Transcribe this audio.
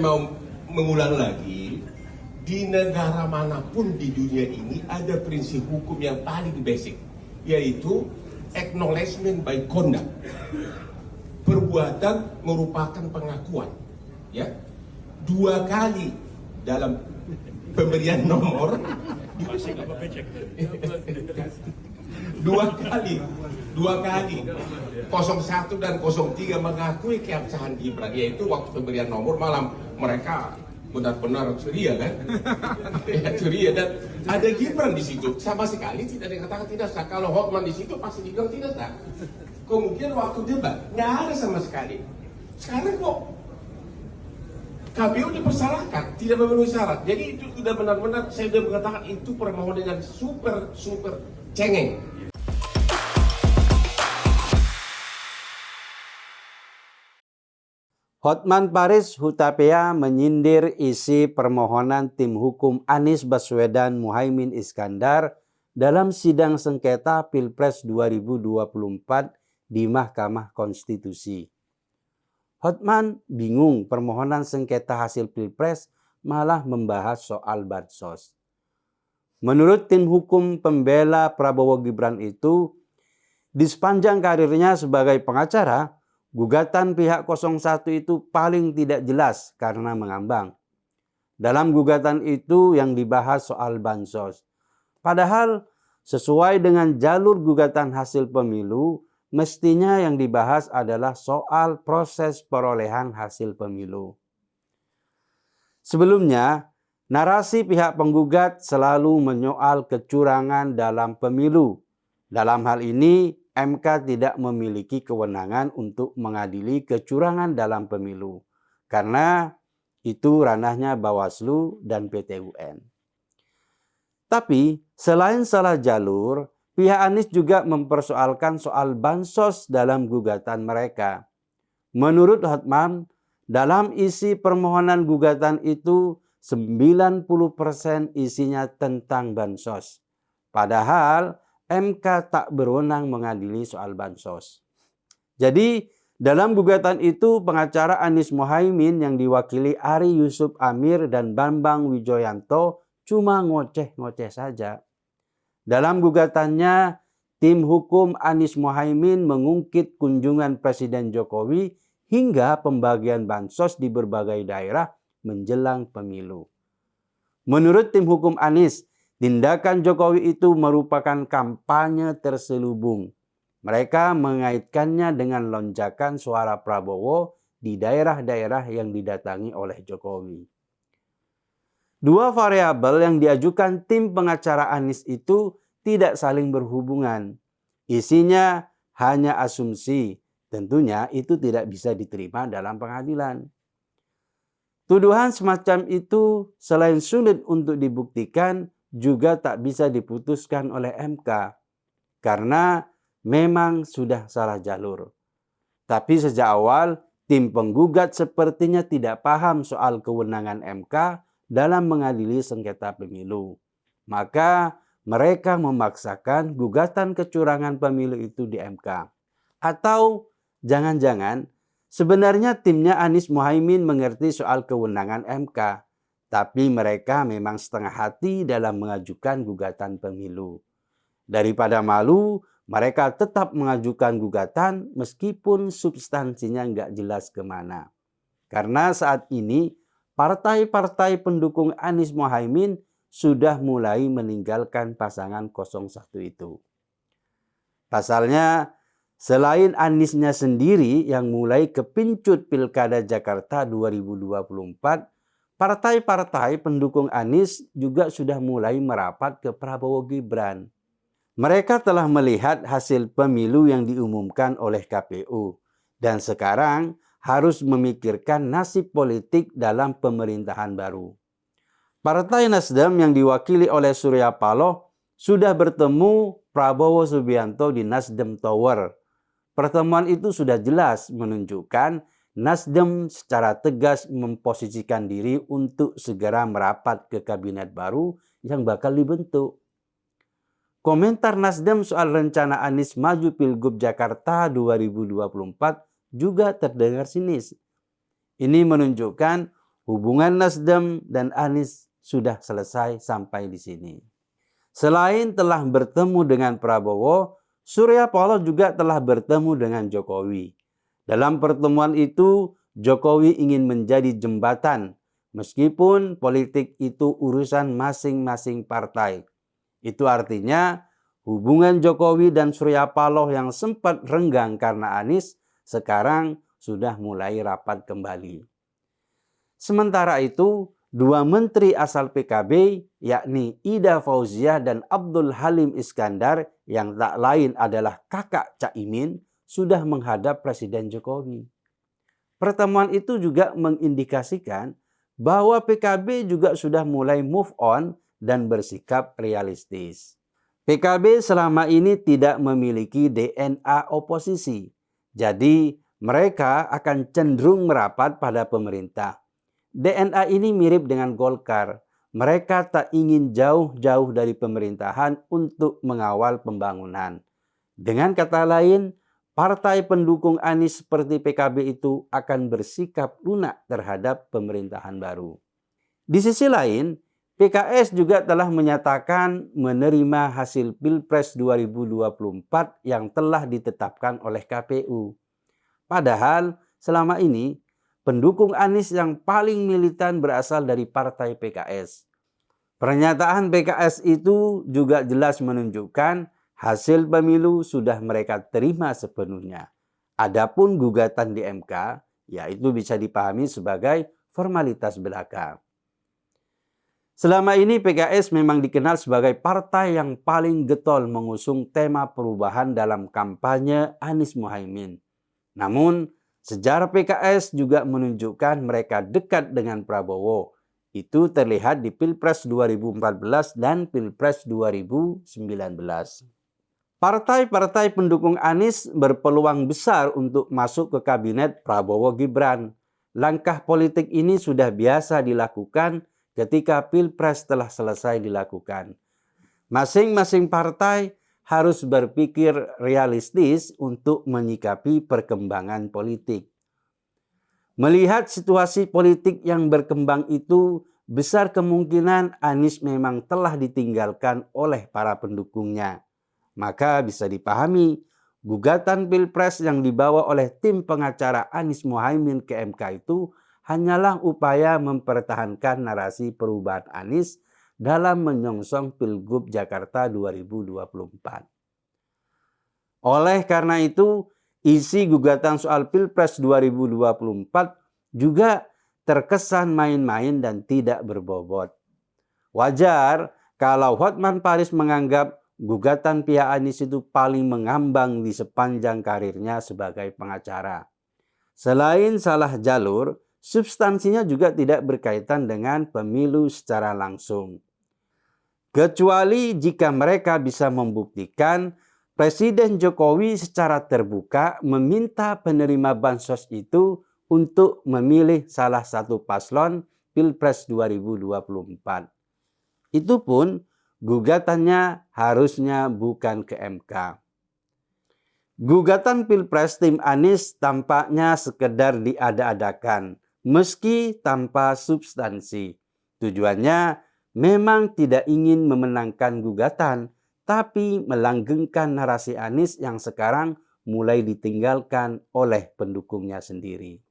mau mengulang lagi, di negara manapun di dunia ini ada prinsip hukum yang paling basic, yaitu acknowledgement by conduct. Perbuatan merupakan pengakuan. Ya, 2 kali dalam pemberian nomor, 2 kali 01 dan 03 mengakui keabsahan Gibran, yaitu waktu pemberian nomor malam mereka benar-benar ceria kan, ya, ceria, dan ada Gibran di situ, sama sekali tidak dikatakan tidak sah. Kalau Hotman di situ pasti dibilang tidak sah. Kemudian waktu debat nggak ada sama sekali. Sekarang kok KPU dipersalahkan, tidak memenuhi syarat. Jadi itu sudah benar-benar, saya sudah mengatakan itu permohonan yang super cengeng. Hotman Paris Hutapea menyindir isi permohonan tim hukum Anies Baswedan Muhaimin Iskandar dalam sidang sengketa Pilpres 2024 di Mahkamah Konstitusi. Hotman bingung permohonan sengketa hasil Pilpres malah membahas soal bansos. Menurut tim hukum pembela Prabowo Gibran itu, di sepanjang karirnya sebagai pengacara, gugatan pihak 01 itu paling tidak jelas karena mengambang. Dalam gugatan itu yang dibahas soal bansos. Padahal sesuai dengan jalur gugatan hasil pemilu, mestinya yang dibahas adalah soal proses perolehan hasil pemilu. Sebelumnya, narasi pihak penggugat selalu menyoal kecurangan dalam pemilu. Dalam hal ini, MK tidak memiliki kewenangan untuk mengadili kecurangan dalam pemilu, karena itu ranahnya Bawaslu dan PT UN. Tapi selain salah jalur, pihak Anies juga mempersoalkan soal bansos dalam gugatan mereka. Menurut Hotman, dalam isi permohonan gugatan itu 90% isinya tentang bansos. Padahal MK tak berwenang mengadili soal bansos. Jadi dalam gugatan itu pengacara Anies Muhaimin yang diwakili Ari Yusuf Amir dan Bambang Wijoyanto cuma ngoceh-ngoceh saja. Dalam gugatannya, tim hukum Anies Muhaimin mengungkit kunjungan Presiden Jokowi hingga pembagian bansos di berbagai daerah menjelang pemilu. Menurut tim hukum Anies, tindakan Jokowi itu merupakan kampanye terselubung. Mereka mengaitkannya dengan lonjakan suara Prabowo di daerah-daerah yang didatangi oleh Jokowi. 2 variabel yang diajukan tim pengacara Anies itu tidak saling berhubungan. Isinya hanya asumsi. Tentunya itu tidak bisa diterima dalam pengadilan. Tuduhan semacam itu selain sulit untuk dibuktikan, juga tak bisa diputuskan oleh MK. Karena memang sudah salah jalur. Tapi sejak awal, tim penggugat sepertinya tidak paham soal kewenangan MK dalam mengadili sengketa pemilu. Maka mereka memaksakan gugatan kecurangan pemilu itu di MK. Atau jangan-jangan sebenarnya timnya Anies Muhaimin mengerti soal kewenangan MK, tapi mereka memang setengah hati dalam mengajukan gugatan pemilu. Daripada malu, mereka tetap mengajukan gugatan meskipun substansinya nggak jelas kemana. Karena saat ini partai-partai pendukung Anies Muhaimin sudah mulai meninggalkan pasangan 01 itu. Pasalnya, selain Aniesnya sendiri yang mulai kepincut Pilkada Jakarta 2024, partai-partai pendukung Anies juga sudah mulai merapat ke Prabowo Gibran. Mereka telah melihat hasil pemilu yang diumumkan oleh KPU dan sekarang harus memikirkan nasib politik dalam pemerintahan baru. Partai Nasdem yang diwakili oleh Surya Paloh sudah bertemu Prabowo Subianto di Nasdem Tower. Pertemuan itu sudah jelas menunjukkan Nasdem secara tegas memposisikan diri untuk segera merapat ke kabinet baru yang bakal dibentuk. Komentar Nasdem soal rencana Anies maju Pilgub Jakarta 2024 juga terdengar sinis. Ini menunjukkan hubungan Nasdem dan Anies sudah selesai sampai di sini. Selain telah bertemu dengan Prabowo, Surya Paloh juga telah bertemu dengan Jokowi. Dalam pertemuan itu, Jokowi ingin menjadi jembatan, meskipun politik itu urusan masing-masing partai. Itu artinya hubungan Jokowi dan Surya Paloh yang sempat renggang karena Anies sekarang sudah mulai rapat kembali. Sementara itu, dua menteri asal PKB yakni Ida Fauziah dan Abdul Halim Iskandar yang tak lain adalah kakak Caimin sudah menghadap Presiden Jokowi. Pertemuan itu juga mengindikasikan bahwa PKB juga sudah mulai move on dan bersikap realistis. PKB selama ini tidak memiliki DNA oposisi, jadi mereka akan cenderung merapat pada pemerintah. DNA ini mirip dengan Golkar. Mereka tak ingin jauh-jauh dari pemerintahan untuk mengawal pembangunan. Dengan kata lain, partai pendukung Anies seperti PKB itu akan bersikap lunak terhadap pemerintahan baru. Di sisi lain, PKS juga telah menyatakan menerima hasil Pilpres 2024 yang telah ditetapkan oleh KPU. Padahal selama ini pendukung Anies yang paling militan berasal dari partai PKS. Pernyataan PKS itu juga jelas menunjukkan hasil pemilu sudah mereka terima sepenuhnya. Adapun gugatan di MK, yaitu bisa dipahami sebagai formalitas belaka. Selama ini PKS memang dikenal sebagai partai yang paling getol mengusung tema perubahan dalam kampanye Anies Muhaimin. Namun, sejarah PKS juga menunjukkan mereka dekat dengan Prabowo. Itu terlihat di Pilpres 2014 dan Pilpres 2019. Partai-partai pendukung Anies berpeluang besar untuk masuk ke kabinet Prabowo Gibran. Langkah politik ini sudah biasa dilakukan ketika Pilpres telah selesai dilakukan. Masing-masing partai harus berpikir realistis untuk menyikapi perkembangan politik. Melihat situasi politik yang berkembang itu, besar kemungkinan Anies memang telah ditinggalkan oleh para pendukungnya. Maka bisa dipahami, gugatan Pilpres yang dibawa oleh tim pengacara Anies Muhaimin ke MK itu hanyalah upaya mempertahankan narasi perubahan Anies dalam menyongsong Pilgub Jakarta 2024. Oleh karena itu, isi gugatan soal Pilpres 2024 juga terkesan main-main dan tidak berbobot. Wajar kalau Hotman Paris menganggap gugatan pihak Anies itu paling mengambang di sepanjang karirnya sebagai pengacara. Selain salah jalur, substansinya juga tidak berkaitan dengan pemilu secara langsung. Kecuali jika mereka bisa membuktikan Presiden Jokowi secara terbuka meminta penerima bansos itu untuk memilih salah satu paslon Pilpres 2024. Itu pun gugatannya harusnya bukan ke MK. Gugatan Pilpres tim Anies tampaknya sekedar diada-adakan, meski tanpa substansi. Tujuannya memang tidak ingin memenangkan gugatan, tapi melanggengkan narasi Anies yang sekarang mulai ditinggalkan oleh pendukungnya sendiri.